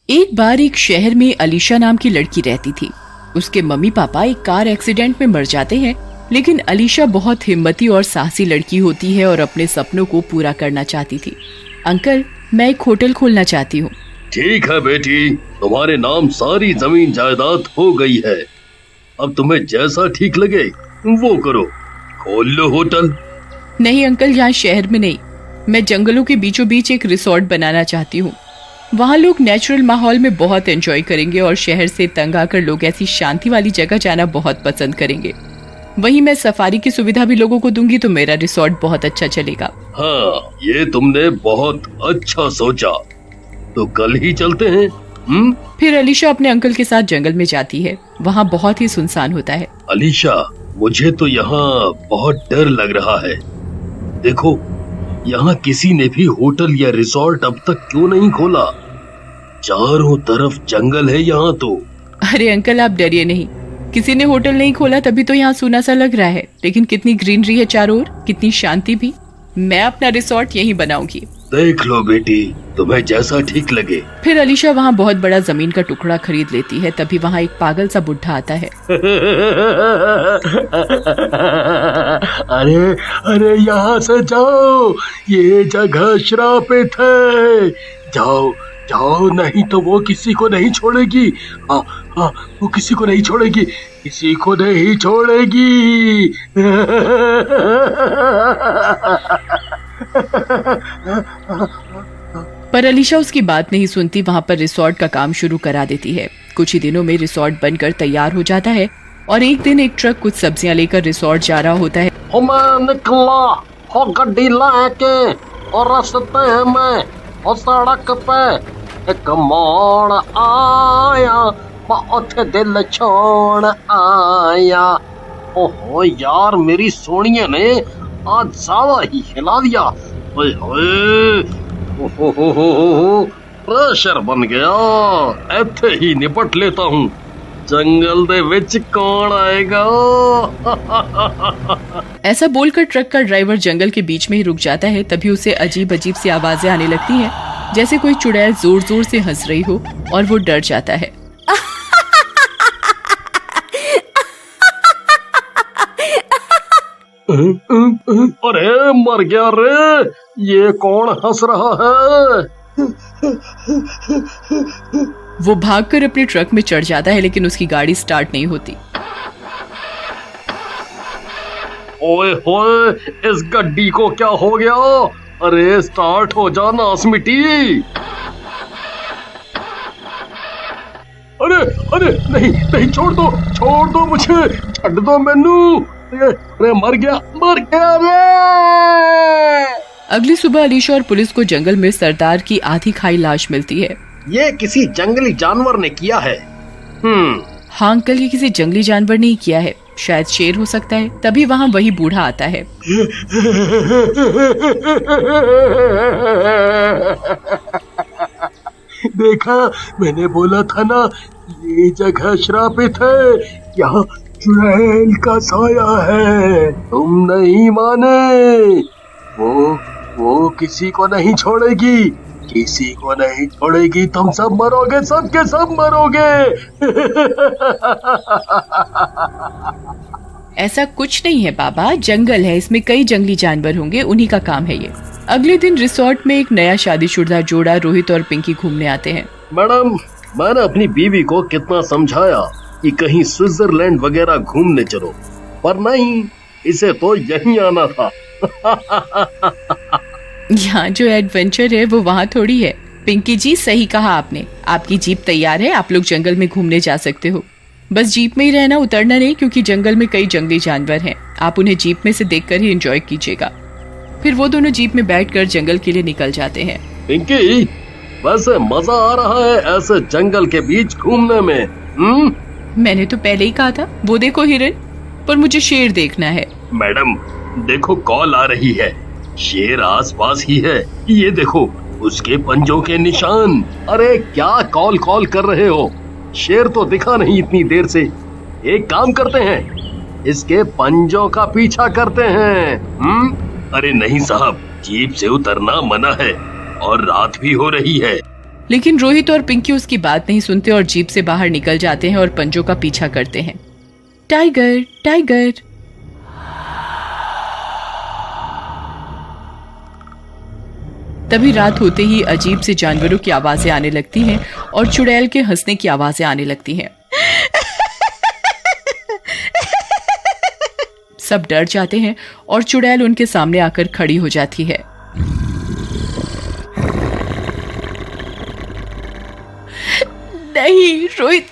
एक बार एक शहर में अलीशा नाम की लड़की रहती थी। उसके मम्मी पापा एक कार एक्सीडेंट में मर जाते हैं, लेकिन अलीशा बहुत हिम्मती और साहसी लड़की होती है और अपने सपनों को पूरा करना चाहती थी। अंकल, मैं एक होटल खोलना चाहती हूँ। ठीक है बेटी, तुम्हारे नाम सारी जमीन जायदाद हो गई है। अब तुम्हें जैसा ठीक लगे वो करो, खोल लो होटल। नहीं अंकल, यहाँ शहर में नहीं, मैं जंगलों के बीचों बीच एक रिसोर्ट बनाना चाहती हूँ। वहाँ लोग नेचुरल माहौल में बहुत एंजॉय करेंगे और शहर से तंग आकर लोग ऐसी शांति वाली जगह जाना बहुत पसंद करेंगे। वहीं मैं सफारी की सुविधा भी लोगों को दूंगी तो मेरा रिसोर्ट बहुत अच्छा चलेगा। हाँ, ये तुमने बहुत अच्छा सोचा। तो कल ही चलते हैं। फिर अलीशा अपने अंकल के साथ जंगल में जाती है। वहाँ बहुत ही सुनसान होता है। अलीशा, मुझे तो यहाँ बहुत डर लग रहा है। देखो, यहाँ किसी ने भी होटल या रिसोर्ट अब तक क्यों नहीं खोला? चारों तरफ जंगल है यहाँ तो। अरे अंकल, आप डरिए नहीं, किसी ने होटल नहीं खोला तभी तो यहाँ सूना सा लग रहा है, लेकिन कितनी ग्रीनरी है चारों ओर, कितनी शांति भी। मैं अपना रिसोर्ट यहीं बनाऊंगी। देख लो बेटी, तुम्हें जैसा ठीक लगे। फिर अलीशा वहाँ बहुत बड़ा जमीन का टुकड़ा खरीद लेती है। तभी वहाँ एक पागल सा बुढ़ा आता है। अरे अरे, यहाँ से जाओ, ये जगह श्रापित है। जाओ जाओ, नहीं तो वो किसी को नहीं छोड़ेगी। हाँ हाँ, वो किसी को नहीं छोड़ेगी, किसी को नहीं छोड़ेगी। पर अलीशा उसकी बात नहीं सुनती। वहाँ पर रिसोर्ट का काम शुरू करा देती है। कुछ ही दिनों में रिसोर्ट बनकर तैयार हो जाता है और एक दिन एक ट्रक कुछ सब्जियां लेकर रिसोर्ट जा रहा होता है। मैं निकला हो गड्डी लाके और रास्ते में और सड़क पे एक मोड़ आया, बहुत दिल छोड़ आया। ओहो यार, मेरी सोनिया ने आज ज्यादा ही हिला दिया। ओए होए, ओहो, प्रेशर बन गया। ऐसे ही निपट लेता हूँ, जंगल दे विच कौन आएगा। ऐसा बोलकर ट्रक का ड्राइवर जंगल के बीच में ही रुक जाता है। तभी उसे अजीब अजीब सी आवाजें आने लगती हैं, जैसे कोई चुड़ैल जोर जोर से हंस रही हो, और वो डर जाता है। अरे मर गया रे, ये कौन हंस रहा है? वो भागकर अपने ट्रक में चढ़ जाता है, लेकिन उसकी गाड़ी स्टार्ट नहीं होती। ओए होए, इस गड्डी को क्या हो गया? अरे स्टार्ट हो जा नासमिटी। अरे अरे, नहीं नहीं, छोड़ दो मुझे, छੱਡ दो मैनू। अरे मर गया रे। अगली सुबह अलीशा और पुलिस को जंगल में सरदार की आधी खाई लाश मिलती है। ये किसी जंगली जानवर ने किया है। हाँ अंकल, ये किसी जंगली जानवर ने ही किया है, शायद शेर हो सकता है। तभी वहाँ वही बूढ़ा आता है। देखा, मैंने बोला था ना, ये जगह श्रापित है, यहाँ चुड़ैल का साया है। तुम नहीं माने, वो किसी को नहीं छोड़ेगी, किसी को नहीं छोड़ेगी। तुम सब मरोगे, सबके सब मरोगे। ऐसा कुछ नहीं है बाबा, जंगल है, इसमें कई जंगली जानवर होंगे, उन्हीं का काम है ये। अगले दिन रिसोर्ट में एक नया शादीशुदा जोड़ा रोहित और पिंकी घूमने आते हैं। मैडम, मैंने अपनी बीवी को कितना समझाया कि कहीं स्विट्जरलैंड वगैरह घूमने चलो, पर नहीं, इसे तो यहीं आना था। यहाँ जो एडवेंचर है वो वहाँ थोड़ी है। पिंकी जी, सही कहा आपने। आपकी जीप तैयार है, आप लोग जंगल में घूमने जा सकते हो। बस जीप में ही रहना, उतरना नहीं, क्योंकि जंगल में कई जंगली जानवर हैं। आप उन्हें जीप में से देखकर ही एंजॉय कीजिएगा। फिर वो दोनों जीप में बैठकर जंगल के लिए निकल जाते हैं। पिंकी, वैसे मजा आ रहा है ऐसे जंगल के बीच घूमने में? मैंने तो पहले ही कहा था, वो देखो हिरन, पर मुझे शेर देखना है। मैडम देखो, कॉल आ रही है, शेर आसपास ही है। ये देखो, उसके पंजों के निशान। अरे क्या कॉल कर रहे हो? शेर तो दिखा नहीं इतनी देर से। एक काम करते हैं, इसके पंजों का पीछा करते हैं। अरे नहीं साहब, जीप से उतरना मना है और रात भी हो रही है। लेकिन रोहित और पिंकी उसकी बात नहीं सुनते और जीप से बाहर निकल जाते हैं और पंजों का पीछा करते हैं। Tiger tiger. तभी रात होते ही अजीब से जानवरों की आवाजें आने लगती हैं और चुड़ैल के हंसने की आवाजें आने लगती हैं। सब डर जाते हैं और चुड़ैल उनके सामने आकर खड़ी हो जाती है। नहीं रोहित,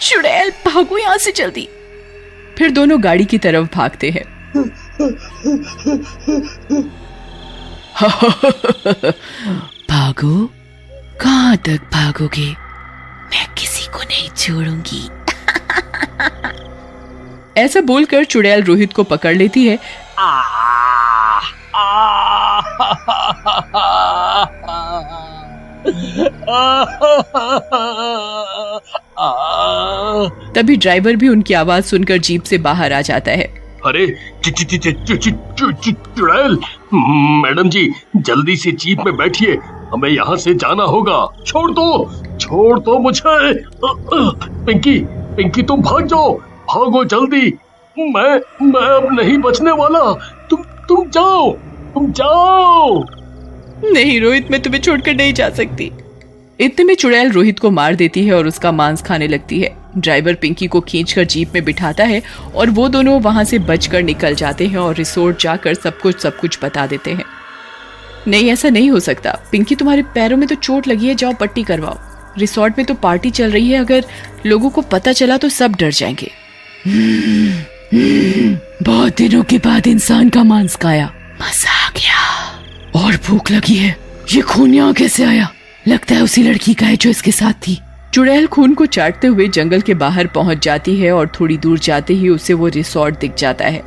चुड़ैल भागो यहाँ से जल्दी। फिर दोनों गाड़ी की तरफ भागते हैं। भागो? कहाँ तक भागोगे? मैं किसी को नहीं छोड़ूंगी। ऐसा बोलकर चुड़ैल रोहित को पकड़ लेती है। तभी ड्राइवर भी उनकी आवाज सुनकर जीप से बाहर आ जाता है। अरे चुड़ैल मैडम जी, जल्दी से जीप में बैठिए, हमें यहाँ से जाना होगा। छोड़ दो मुझे। पिंकी तुम भाग जाओ, भागो जल्दी। मैं अब नहीं बचने वाला। तुम जाओ। नहीं रोहित, मैं तुम्हें छोड़कर नहीं जा सकती। इतने में चुड़ैल रोहित को मार देती है और उसका मांस खाने लगती है। ड्राइवर पिंकी को खींचकर जीप में बिठाता है और वो दोनों वहां से बचकर निकल जाते हैं और रिसोर्ट जाकर सब कुछ बता देते हैं। नहीं, ऐसा नहीं हो सकता। पिंकी, तुम्हारे पैरों में तो चोट लगी है, जाओ पट्टी करवाओ। रिसोर्ट में तो पार्टी चल रही है, अगर लोगों को पता चला तो सब डर जाएंगे। बहुत दिनों के बाद इंसान का मांस खाया, मजा आ गया। और भूख लगी है। ये खून यहाँ कैसे आया? लगता है उसी लड़की का है जो इसके साथ थी। चुड़ैल खून को चाटते हुए जंगल के बाहर पहुंच जाती है और थोड़ी दूर जाते ही उसे वो रिसोर्ट दिख जाता है।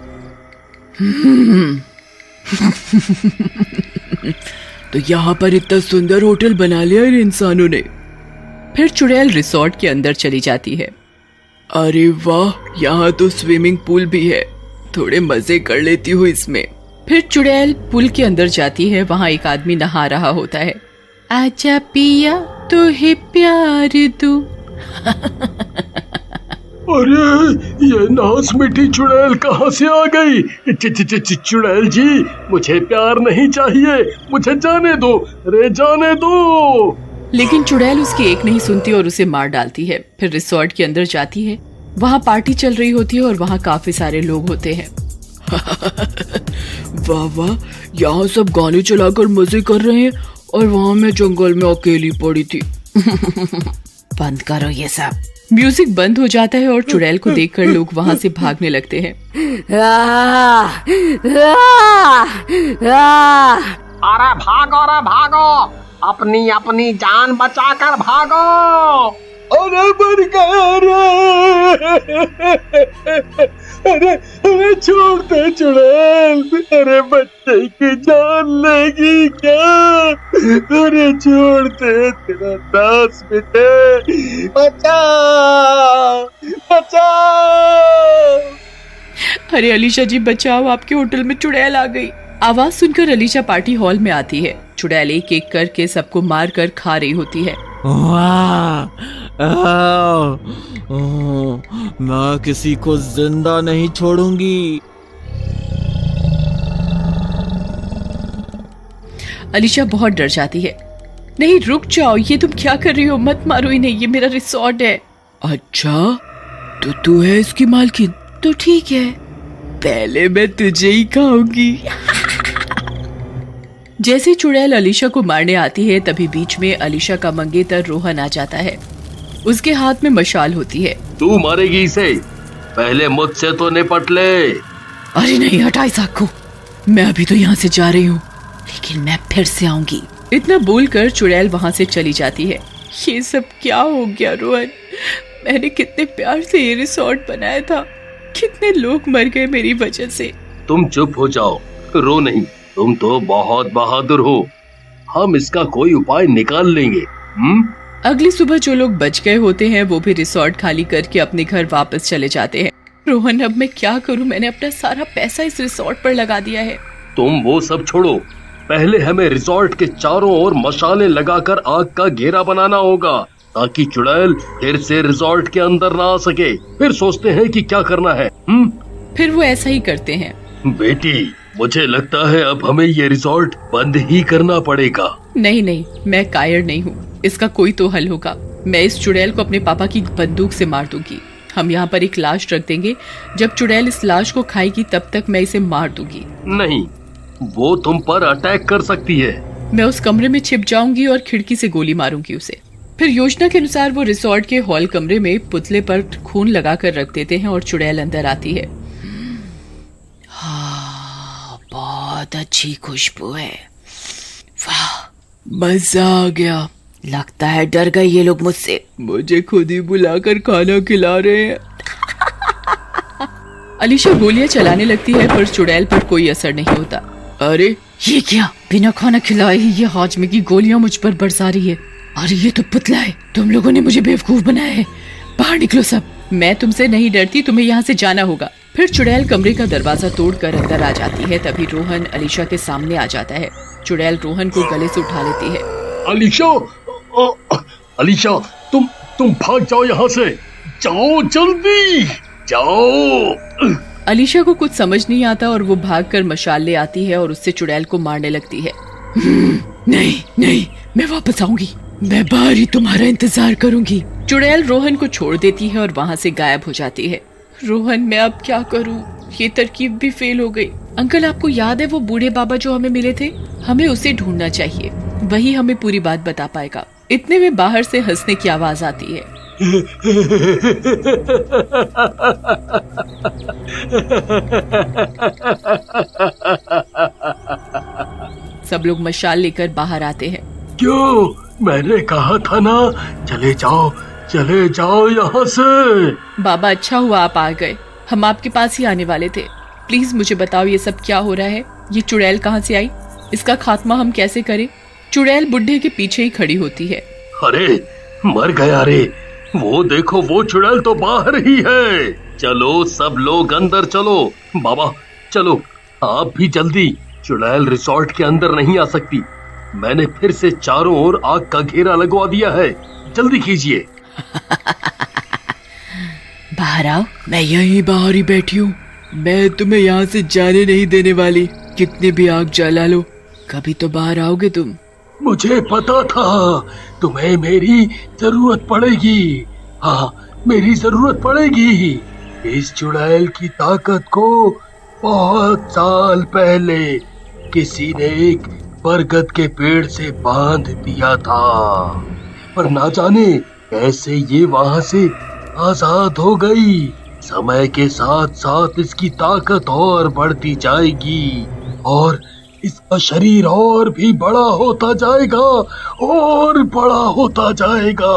तो यहाँ पर इतना सुंदर होटल बना लिया इन इंसानों ने। फिर चुड़ैल रिसोर्ट के अंदर चली जाती है। अरे वाह, यहाँ तो स्विमिंग पूल भी है, थोड़े मजे कर लेती हूँ इसमें। फिर चुड़ैल पुल के अंदर जाती है। वहाँ एक आदमी नहा रहा होता है। आजा पिया तो है प्यार तू। अरे ये नास मिठी चुड़ैल कहाँ से आ गई? चुड़ैल जी, मुझे प्यार नहीं चाहिए, मुझे जाने दो, अरे जाने दो। लेकिन चुड़ैल उसकी एक नहीं सुनती और उसे मार डालती है। फिर रिसोर्ट के अंदर जाती है। वहाँ पार्टी चल रही होती है और वहाँ काफी सारे लोग होते हैं। वाह वाह, यहाँ सब गाने चलाकर मजे कर रहे हैं और वहाँ मैं जंगल में अकेली पड़ी थी। बंद करो ये सब। म्यूजिक बंद हो जाता है और चुड़ैल को देखकर लोग वहाँ से भागने लगते हैं। अरे भागो, अपनी जान बचाकर भागो। अरे मर गया रे। अरे छोड़ दे चुड़ैल, अरे बच्चे की जान लेगी क्या? अरे छोड़ दे, तेरा दास बेटे, बचाओ। अरे अलीशा जी बचाओ, आपके होटल में चुड़ैल आ गई। आवाज सुनकर अलीशा पार्टी हॉल में आती है। चुड़ैल एक एक करके सबको मार कर खा रही होती है। मैं किसी को जिंदा नहीं छोड़ूंगी। अलीशा बहुत डर जाती है। नहीं रुक जाओ, ये तुम क्या कर रही हो? मत मारो इन्हें, ये मेरा रिसोर्ट है। अच्छा, तो तू है इसकी मालकिन? तो ठीक है, पहले मैं तुझे ही खाऊंगी। जैसे चुड़ैल अलीशा को मारने आती है तभी बीच में अलीशा का मंगेतर रोहन आ जाता है। उसके हाथ में मशाल होती है। तू मारेगी इसे, पहले मुझसे तो निपट ले। अरे नहीं, हटा इस आग को। मैं अभी तो यहाँ से जा रही हूँ, लेकिन मैं फिर से आऊंगी। इतना बोलकर चुड़ैल वहाँ से चली जाती है। ये सब क्या हो गया रोहन? मैंने कितने प्यार से ये रिसोर्ट बनाया था, कितने लोग मर गए मेरी वजह से। तुम चुप हो जाओ, रो नहीं, तुम तो बहुत बहादुर हो। हम इसका कोई उपाय निकाल लेंगे। अगली सुबह जो लोग बच गए होते हैं वो भी रिसोर्ट खाली करके अपने घर वापस चले जाते हैं। रोहन, अब मैं क्या करूं? मैंने अपना सारा पैसा इस रिसोर्ट पर लगा दिया है। तुम वो सब छोड़ो, पहले हमें रिजॉर्ट के चारों ओर मशाले लगाकर आग का घेरा बनाना होगा ताकि चुड़ैल फिर से रिजॉर्ट के अंदर ना आ सके। फिर सोचते हैं कि क्या करना है। फिर वो ऐसा ही करते हैं। बेटी, मुझे लगता है अब हमें ये रिजॉर्ट बंद ही करना पड़ेगा। नहीं नहीं, मैं कायर नहीं हूँ, इसका कोई तो हल होगा। मैं इस चुड़ैल को अपने पापा की बंदूक से मार दूंगी। हम यहाँ पर एक लाश रख देंगे, जब चुड़ैल इस लाश को खाएगी तब तक मैं इसे मार दूंगी। नहीं, वो तुम पर अटैक कर सकती है। मैं उस कमरे में छिप जाऊंगी और खिड़की से गोली मारूंगी उसे। फिर योजना के अनुसार वो रिसोर्ट के हॉल कमरे में पुतले पर खून लगाकर रख देते हैं और चुड़ैल अंदर आती है। हाँ, बहुत अच्छी खुशबू है। वाह, मजा आ गया। लगता है डर गए ये लोग मुझसे। मुझे खुद ही बुलाकर खाना खिला रहे हैं। अलीशा गोलियां चलाने लगती है पर चुड़ैल पर कोई असर नहीं होता। अरे ये क्या, बिना खाना खिलाए ही ये हाजमे की गोलियां मुझ पर बरसा रही है। अरे ये तो पुतला है, तुम लोगों ने मुझे बेवकूफ बनाया है। बाहर निकलो सब। मैं तुमसे नहीं डरती, तुम्हें यहाँ से जाना होगा। फिर चुड़ैल कमरे का दरवाजा तोड़कर अंदर आ जाती है। तभी रोहन अलीशा के सामने आ जाता है। चुड़ैल रोहन को गले से उठा लेती है। अलीशा, अलीशा, तुम भाग जाओ यहाँ से। जाओ, जल्दी जाओ। अलीशा को कुछ समझ नहीं आता और वो भागकर मशाल ले आती है और उससे चुड़ैल को मारने लगती है। नहीं नहीं, मैं वापस आऊंगी। मैं बाहर ही तुम्हारा इंतजार करूंगी। चुड़ैल रोहन को छोड़ देती है और वहाँ से गायब हो जाती है। रोहन, मैं अब क्या करूं? ये तरकीब भी फेल हो गई। अंकल, आपको याद है वो बूढ़े बाबा जो हमें मिले थे? हमें उसे ढूंढना चाहिए, वही हमें पूरी बात बता पाएगा। इतने में बाहर से हंसने की आवाज आती है। सब लोग मशाल लेकर बाहर आते हैं। क्यों? मैंने कहा था ना, चले जाओ यहाँ से। बाबा, अच्छा हुआ आप आ गए, हम आपके पास ही आने वाले थे। प्लीज मुझे बताओ ये सब क्या हो रहा है? ये चुड़ैल कहाँ से आई? इसका खात्मा हम कैसे करें? चुड़ैल बुढ़े के पीछे ही खड़ी होती है। अरे मर गया रे, वो देखो, वो चुड़ैल तो बाहर ही है। चलो सब लोग अंदर चलो। बाबा चलो, आप भी जल्दी। चुड़ैल रिसोर्ट के अंदर नहीं आ सकती। मैंने फिर से चारों ओर आग का घेरा लगवा दिया है, जल्दी कीजिए। बाहर आओ। मैं यहीं बाहर ही बैठी हूँ। मैं तुम्हें यहाँ से जाने नहीं देने वाली। कितने भी आग जला लो, कभी तो बाहर आओगे तुम। मुझे पता था तुम्हें मेरी जरूरत पड़ेगी। हाँ, मेरी जरूरत पड़ेगी। इस चुड़ैल की ताकत को बहुत साल पहले किसी ने एक बरगद के पेड़ से बांध दिया था, पर ना जाने कैसे ये वहाँ से आजाद हो गई। समय के साथ साथ इसकी ताकत और बढ़ती जाएगी और इसका शरीर और भी बड़ा होता जाएगा और बड़ा होता जाएगा।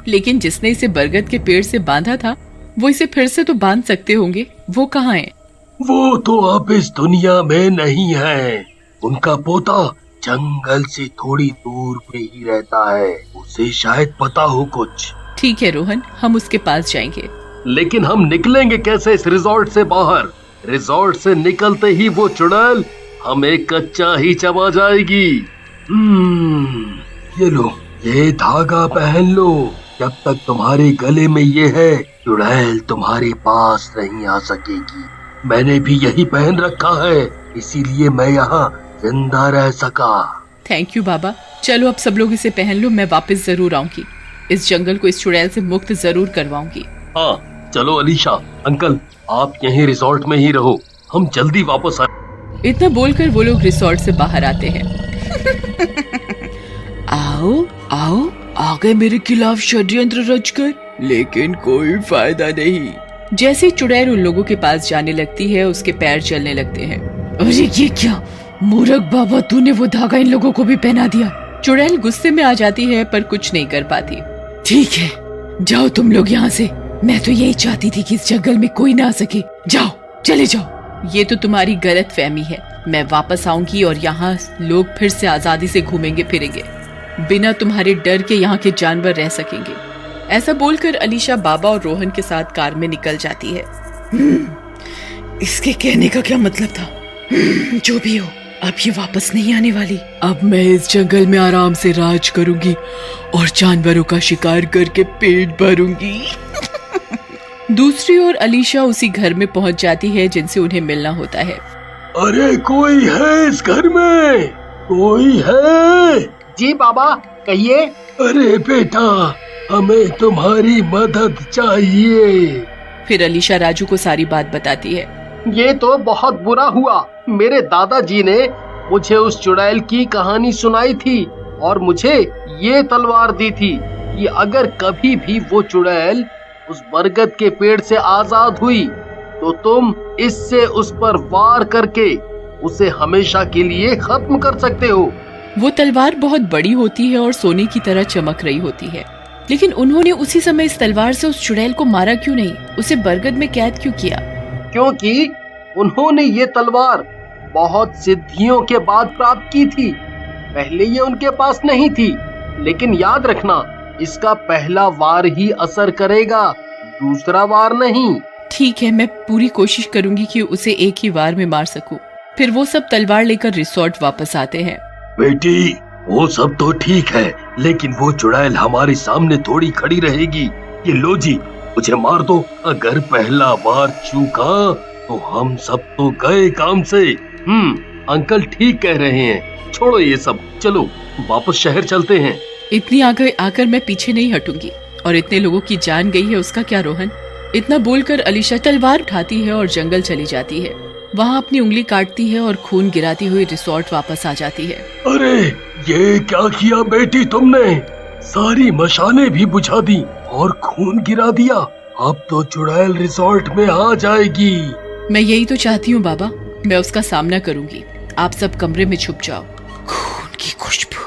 लेकिन जिसने इसे बरगद के पेड़ से बांधा था, वो इसे फिर से तो बांध सकते होंगे। वो कहाँ है? वो तो अब इस दुनिया में नहीं है। उनका पोता जंगल से थोड़ी दूर पे ही रहता है। उसे शायद पता हो कुछ। ठीक है रोहन, हम उसके पास जाएंगे। लेकिन हम निकलेंगे कैसे इस रिजॉर्ट से बाहर? रिजॉर्ट से निकलते ही वो चुड़ैल हमें कच्चा ही चबा जाएगी। ये लो, ये धागा पहन लो। जब तक तुम्हारे गले में ये है, चुड़ैल तुम्हारे पास नहीं आ सकेगी। मैंने भी यही पहन रखा है, इसीलिए मैं यहाँ जिंदा रह सका। थैंक यू बाबा। चलो अब सब लोग इसे पहन लो, मैं वापस जरूर आऊंगी। इस जंगल को इस चुड़ैल से मुक्त जरूर करवाऊंगी। हाँ चलो अलीशा, अंकल आप यहीं रिजॉर्ट में ही रहो, हम जल्दी वापस आए। इतना बोलकर वो लोग रिसोर्ट से बाहर आते हैं। आओ आओ, आ गए मेरे खिलाफ षड्यंत्र रचकर, लेकिन कोई फायदा नहीं। जैसे ही चुड़ैल उन लोगों के पास जाने लगती है, उसके पैर चलने लगते हैं। अरे ये क्या मूर्ख बाबा, तूने वो धागा इन लोगों को भी पहना दिया। चुड़ैल गुस्से में आ जाती है पर कुछ नहीं कर पाती। ठीक है, जाओ तुम लोग यहाँ से। मैं तो यही चाहती थी कि इस जंगल में कोई ना आ सके। जाओ, चले जाओ। ये तो तुम्हारी गलत फहमी है। मैं वापस आऊंगी और यहाँ लोग फिर से आजादी से घूमेंगे फिरेंगे। बिना तुम्हारे डर के यहाँ के जानवर रह सकेंगे। ऐसा बोलकर अलीशा बाबा और रोहन के साथ कार में निकल जाती है। इसके कहने का क्या मतलब था? जो भी हो, अब ये वापस नहीं आने वाली। अब मैं इस जंगल में आराम से राज करूंगी और जानवरों का शिकार करके पेट भरूंगी। दूसरी ओर अलीशा उसी घर में पहुंच जाती है जिनसे उन्हें मिलना होता है। अरे कोई है इस घर में? कोई है? जी बाबा, कहिए। अरे बेटा, हमें तुम्हारी मदद चाहिए। फिर अलीशा राजू को सारी बात बताती है। ये तो बहुत बुरा हुआ। मेरे दादाजी ने मुझे उस चुड़ैल की कहानी सुनाई थी और मुझे ये तलवार दी थी कि अगर कभी भी वो चुड़ैल उस बरगद के पेड़ से आजाद हुई तो तुम इससे उस पर वार करके उसे हमेशा के लिए खत्म कर सकते हो। वो तलवार बहुत बड़ी होती है और सोने की तरह चमक रही होती है, लेकिन उन्होंने उसी समय इस तलवार से उस चुड़ैल को मारा क्यों नहीं? उसे बरगद में कैद क्यों किया? क्योंकि उन्होंने ये तलवार बहुत सिद्धियों के बाद प्राप्त की थी। पहले ये उनके पास नहीं थी, लेकिन याद रखना, इसका पहला वार ही असर करेगा, दूसरा वार नहीं। ठीक है, मैं पूरी कोशिश करूंगी कि उसे एक ही वार में मार सकूं। फिर वो सब तलवार लेकर रिसोर्ट वापस आते हैं। बेटी, वो सब तो ठीक है, लेकिन वो चुड़ैल हमारे सामने थोड़ी खड़ी रहेगी। ये लो जी, मुझे मार दो। अगर पहला वार चूका तो हम सब तो गए काम से। अंकल ठीक कह रहे हैं। छोड़ो ये सब, चलो वापस शहर चलते हैं। इतनी आगे आकर मैं पीछे नहीं हटूंगी, और इतने लोगों की जान गई है उसका क्या रोहन? इतना बोलकर अलीशा तलवार उठाती है और जंगल चली जाती है। वहाँ अपनी उंगली काटती है और खून गिराती हुई रिसोर्ट वापस आ जाती है। अरे ये क्या किया बेटी तुमने? सारी मशालें भी बुझा दी और खून गिरा दिया। अब तो चुड़ैल रिसोर्ट में आ जाएगी। मैं यही तो चाहती हूँ बाबा, मैं उसका सामना करूंगी। आप सब कमरे में छुप जाओ। खून की खुशबू,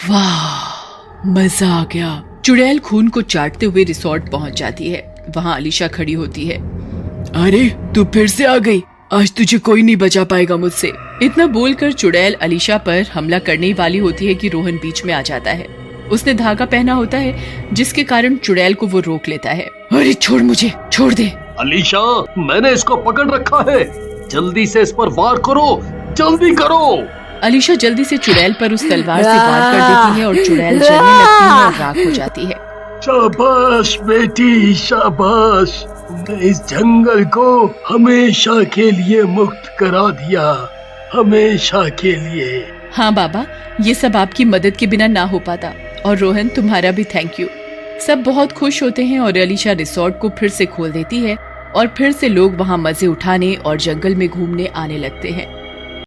वाह, मजा आ गया। चुड़ैल खून को चाटते हुए रिसोर्ट पहुंच जाती है। वहाँ अलीशा खड़ी होती है। अरे तू फिर से आ गई, आज तुझे कोई नहीं बचा पाएगा मुझसे। इतना बोलकर चुड़ैल अलीशा पर हमला करने वाली होती है कि रोहन बीच में आ जाता है। उसने धागा पहना होता है जिसके कारण चुड़ैल को वो रोक लेता है। अरे छोड़ मुझे, छोड़ दे। अलीशा, मैंने इसको पकड़ रखा है, जल्दी से इस पर वार करो, जल्दी करो। अलीशा जल्दी से चुड़ैल पर उस तलवार से वार कर देती है और चुड़ैल जलने लगती है और राख हो जाती है। शाबाश बेटी, शाबाश। तुमने इस जंगल को हमेशा के लिए मुक्त करा दिया, हमेशा के लिए। हाँ बाबा, ये सब आपकी मदद के बिना ना हो पाता। और रोहन, तुम्हारा भी थैंक यू। सब बहुत खुश होते हैं और अलीशा रिसोर्ट को फिर से खोल देती है और फिर से लोग वहाँ मजे उठाने और जंगल में घूमने आने लगते हैं।